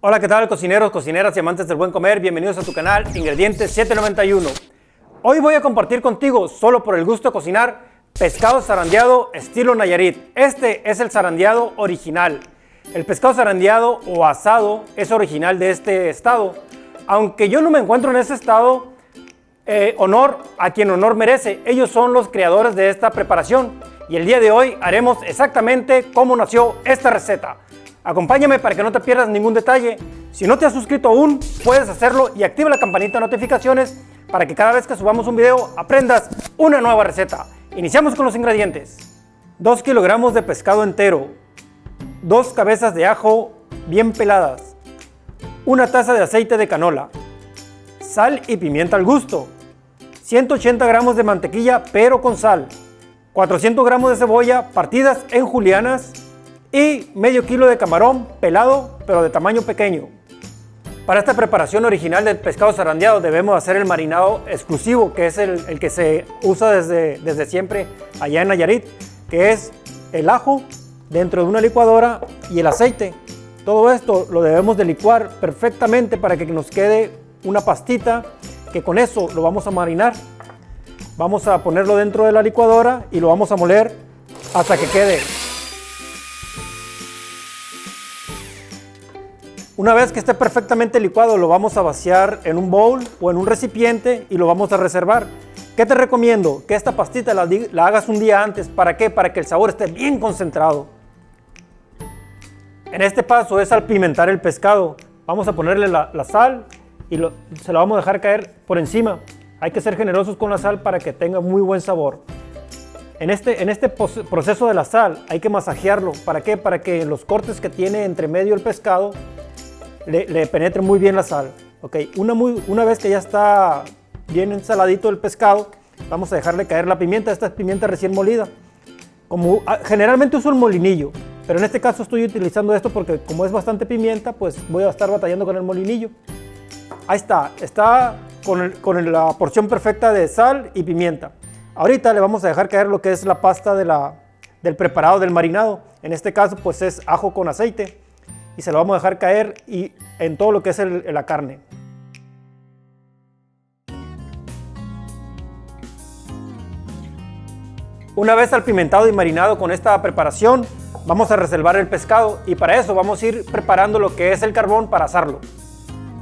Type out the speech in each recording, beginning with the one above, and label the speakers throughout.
Speaker 1: Hola, ¿qué tal, cocineros, cocineras y amantes del buen comer? Bienvenidos a tu canal Ingredientes 791. Hoy voy a compartir contigo, solo por el gusto de cocinar, pescado zarandeado estilo Nayarit. Este es el zarandeado original. El pescado zarandeado o asado es original de este estado. Aunque yo no me encuentro en ese estado, honor a quien honor merece. Ellos son los creadores de esta preparación. Y el día de hoy haremos exactamente cómo nació esta receta. Acompáñame para que no te pierdas ningún detalle. Si no te has suscrito aún, puedes hacerlo y activa la campanita de notificaciones para que cada vez que subamos un video aprendas una nueva receta. Iniciamos con los ingredientes. 2 kilogramos de pescado entero, 2 cabezas de ajo bien peladas, 1 taza de aceite de canola, sal y pimienta al gusto, 180 gramos de mantequilla pero con sal, 400 gramos de cebolla partidas en julianas y medio kilo de camarón pelado pero de tamaño pequeño. Para esta preparación original del pescado zarandeado debemos hacer el marinado exclusivo, que es el que se usa desde siempre allá en Nayarit, que es el ajo dentro de una licuadora y el aceite. Todo esto lo debemos de licuar perfectamente para que nos quede una pastita, que con eso lo vamos a marinar. Vamos a ponerlo dentro de la licuadora y lo vamos a moler hasta que quede. Una vez que esté perfectamente licuado, lo vamos a vaciar en un bowl o en un recipiente y lo vamos a reservar. ¿Qué te recomiendo? Que esta pastita la hagas un día antes. ¿Para qué? Para que el sabor esté bien concentrado. En este paso es salpimentar el pescado. Vamos a ponerle la sal y se la vamos a dejar caer por encima. Hay que ser generosos con la sal para que tenga muy buen sabor. En este proceso de la sal hay que masajearlo. ¿Para qué? Para que los cortes que tiene entre medio el pescado le penetre muy bien la sal. Okay. Una vez que ya está bien ensaladito el pescado, vamos a dejarle caer la pimienta. Esta es pimienta recién molida. Generalmente uso el molinillo, pero en este caso estoy utilizando esto porque como es bastante pimienta, pues voy a estar batallando con el molinillo. Ahí está con la porción perfecta de sal y pimienta. Ahorita le vamos a dejar caer lo que es la pasta del preparado del marinado. En este caso pues es ajo con aceite. Y se lo vamos a dejar caer en todo lo que es la carne. Una vez salpimentado y marinado con esta preparación, vamos a reservar el pescado y para eso vamos a ir preparando lo que es el carbón para asarlo.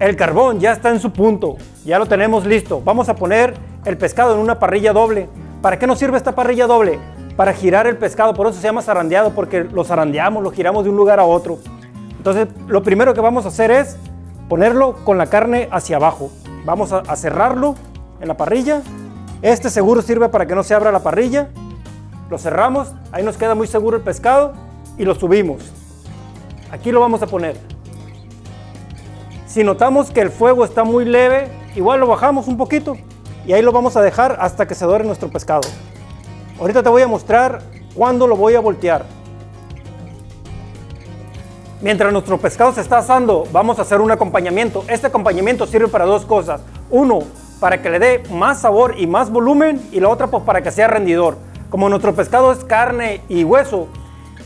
Speaker 1: El carbón ya está en su punto, ya lo tenemos listo. Vamos a poner el pescado en una parrilla doble. ¿Para qué nos sirve esta parrilla doble? Para girar el pescado, por eso se llama zarandeado, porque lo zarandeamos, lo giramos de un lugar a otro. Entonces, lo primero que vamos a hacer es ponerlo con la carne hacia abajo. Vamos a cerrarlo en la parrilla. Este seguro sirve para que no se abra la parrilla. Lo cerramos, ahí nos queda muy seguro el pescado y lo subimos. Aquí lo vamos a poner. Si notamos que el fuego está muy leve, igual lo bajamos un poquito y ahí lo vamos a dejar hasta que se dore nuestro pescado. Ahorita te voy a mostrar cuándo lo voy a voltear. Mientras nuestro pescado se está asando, vamos a hacer un acompañamiento. Este acompañamiento sirve para dos cosas. Uno, para que le dé más sabor y más volumen, y la otra, pues para que sea rendidor. Como nuestro pescado es carne y hueso,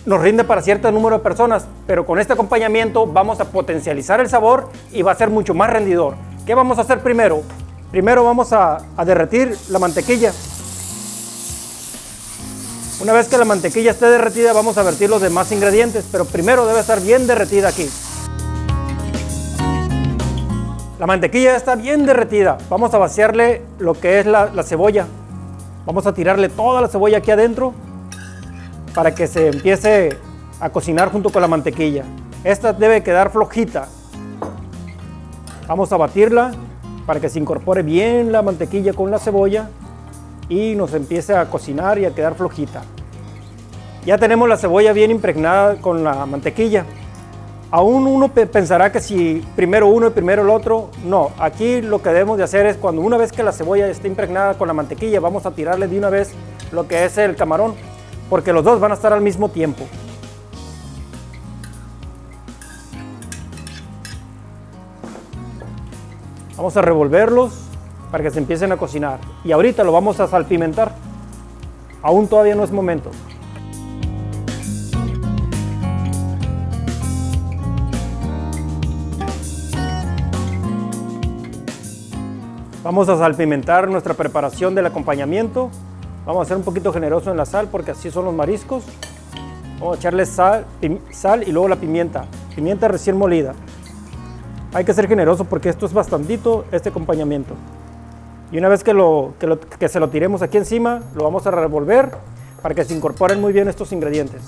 Speaker 1: nos rinde para cierto número de personas, pero con este acompañamiento vamos a potencializar el sabor y va a ser mucho más rendidor. ¿Qué vamos a hacer primero? Primero vamos a derretir la mantequilla. Una vez que la mantequilla esté derretida, vamos a vertir los demás ingredientes, pero primero debe estar bien derretida aquí. La mantequilla ya está bien derretida. Vamos a vaciarle lo que es la cebolla. Vamos a tirarle toda la cebolla aquí adentro para que se empiece a cocinar junto con la mantequilla. Esta debe quedar flojita. Vamos a batirla para que se incorpore bien la mantequilla con la cebolla y nos empiece a cocinar y a quedar flojita. Ya tenemos la cebolla bien impregnada con la mantequilla. Aún uno pensará que si primero uno y primero el otro. No, aquí lo que debemos de hacer es cuando una vez que la cebolla esté impregnada con la mantequilla, vamos a tirarle de una vez lo que es el camarón, porque los dos van a estar al mismo tiempo. Vamos a revolverlos para que se empiecen a cocinar y ahorita lo vamos a salpimentar. Aún todavía no es momento. Vamos a salpimentar nuestra preparación del acompañamiento. Vamos a ser un poquito generoso en la sal porque así son los mariscos. Vamos a echarle sal y luego la pimienta recién molida. Hay que ser generoso porque esto es bastantito, este acompañamiento. Y una vez que se lo tiremos aquí encima, lo vamos a revolver para que se incorporen muy bien estos ingredientes.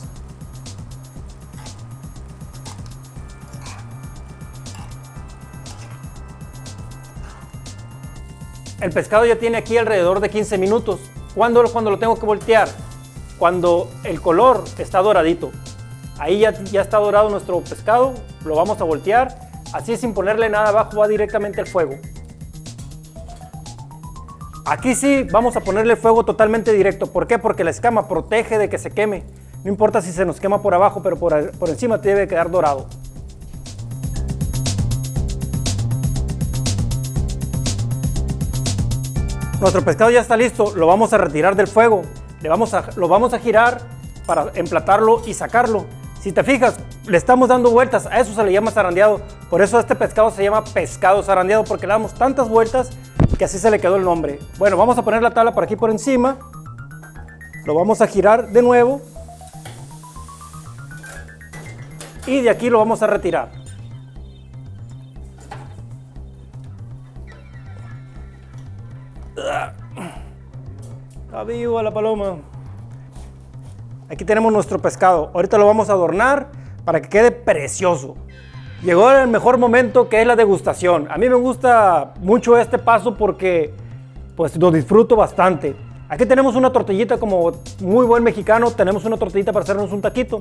Speaker 1: El pescado ya tiene aquí alrededor de 15 minutos. ¿Cuándo lo tengo que voltear? Cuando el color está doradito. Ahí ya está dorado nuestro pescado, lo vamos a voltear. Así sin ponerle nada abajo, va directamente al fuego. Aquí sí vamos a ponerle el fuego totalmente directo. ¿Por qué? Porque la escama protege de que se queme. No importa si se nos quema por abajo, pero por encima debe quedar dorado. Nuestro pescado ya está listo, lo vamos a retirar del fuego. Lo vamos a girar para emplatarlo y sacarlo. Si te fijas, le estamos dando vueltas, a eso se le llama zarandeado. Por eso este pescado se llama pescado zarandeado, porque le damos tantas vueltas que así se le quedó el nombre. Bueno, vamos a poner la tabla por aquí por encima. Lo vamos a girar de nuevo. Y de aquí lo vamos a retirar. Está viva la paloma. Aquí tenemos nuestro pescado. Ahorita lo vamos a adornar para que quede precioso. Llegó el mejor momento, que es la degustación. A mí me gusta mucho este paso porque pues lo disfruto bastante. Aquí tenemos una tortillita, como muy buen mexicano, tenemos una tortillita para hacernos un taquito.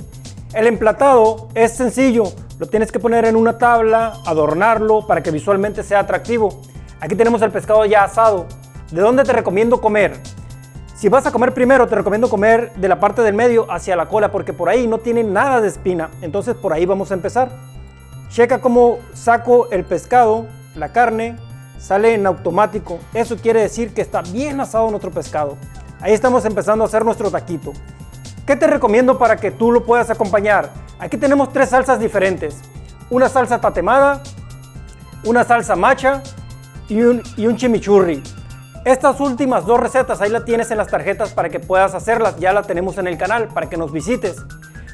Speaker 1: El emplatado es sencillo. Lo tienes que poner en una tabla, adornarlo para que visualmente sea atractivo. Aquí tenemos el pescado ya asado. ¿De dónde te recomiendo comer? Si vas a comer primero, te recomiendo comer de la parte del medio hacia la cola, porque por ahí no tiene nada de espina. Entonces por ahí vamos a empezar. Checa cómo saco el pescado, la carne, sale en automático. Eso quiere decir que está bien asado nuestro pescado. Ahí estamos empezando a hacer nuestro taquito. ¿Qué te recomiendo para que tú lo puedas acompañar? Aquí tenemos 3 salsas diferentes. Una salsa tatemada, una salsa macha y un chimichurri. Estas últimas 2 recetas ahí las tienes en las tarjetas para que puedas hacerlas. Ya las tenemos en el canal para que nos visites.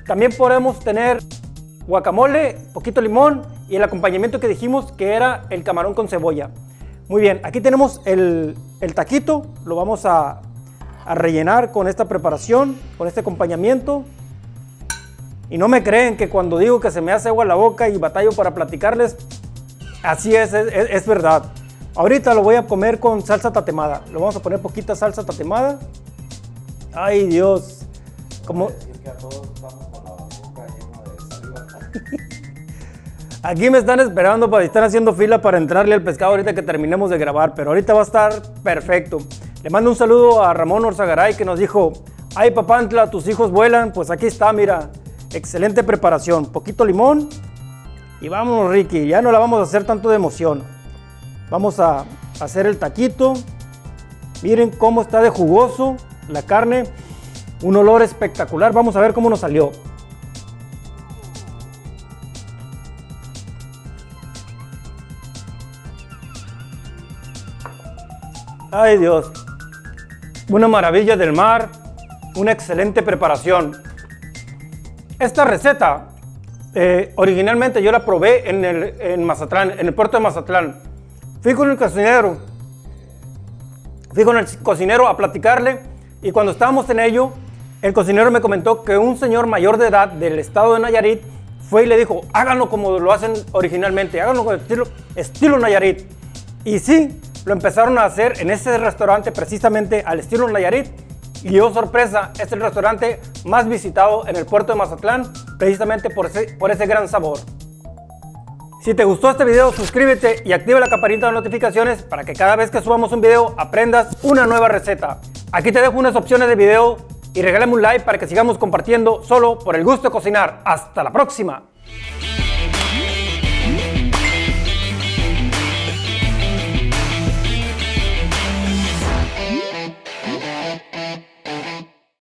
Speaker 1: También podemos tener guacamole, poquito limón y el acompañamiento que dijimos que era el camarón con cebolla. Muy bien, aquí tenemos el taquito. Lo vamos a rellenar con esta preparación, con este acompañamiento. Y no me creen que cuando digo que se me hace agua la boca y batallo para platicarles, así es verdad. Ahorita lo voy a comer con salsa tatemada. Le vamos a poner poquita salsa tatemada. Ay, Dios. Como... Aquí me están esperando, están haciendo fila para entrarle al pescado ahorita que terminemos de grabar, pero ahorita va a estar perfecto. Le mando un saludo a Ramón Orzagaray, que nos dijo: ay, Papantla, tus hijos vuelan. Pues aquí está, mira, excelente preparación. Poquito limón y vámonos, Ricky. Ya no la vamos a hacer tanto de emoción. Vamos a hacer el taquito. Miren cómo está de jugoso la carne. Un olor espectacular. Vamos a ver cómo nos salió. Ay, Dios. Una maravilla del mar. Una excelente preparación. Esta receta, originalmente yo la probé en Mazatlán, en el puerto de Mazatlán. Fui con el cocinero a platicarle, y cuando estábamos en ello, el cocinero me comentó que un señor mayor de edad del estado de Nayarit fue y le dijo: háganlo como lo hacen originalmente, háganlo con estilo Nayarit. Y sí, lo empezaron a hacer en ese restaurante precisamente al estilo Nayarit. Y oh sorpresa, es el restaurante más visitado en el puerto de Mazatlán, precisamente por ese gran sabor. Si te gustó este video, suscríbete y activa la campanita de notificaciones para que cada vez que subamos un video aprendas una nueva receta. Aquí te dejo unas opciones de video y regálame un like para que sigamos compartiendo solo por el gusto de cocinar. ¡Hasta la próxima!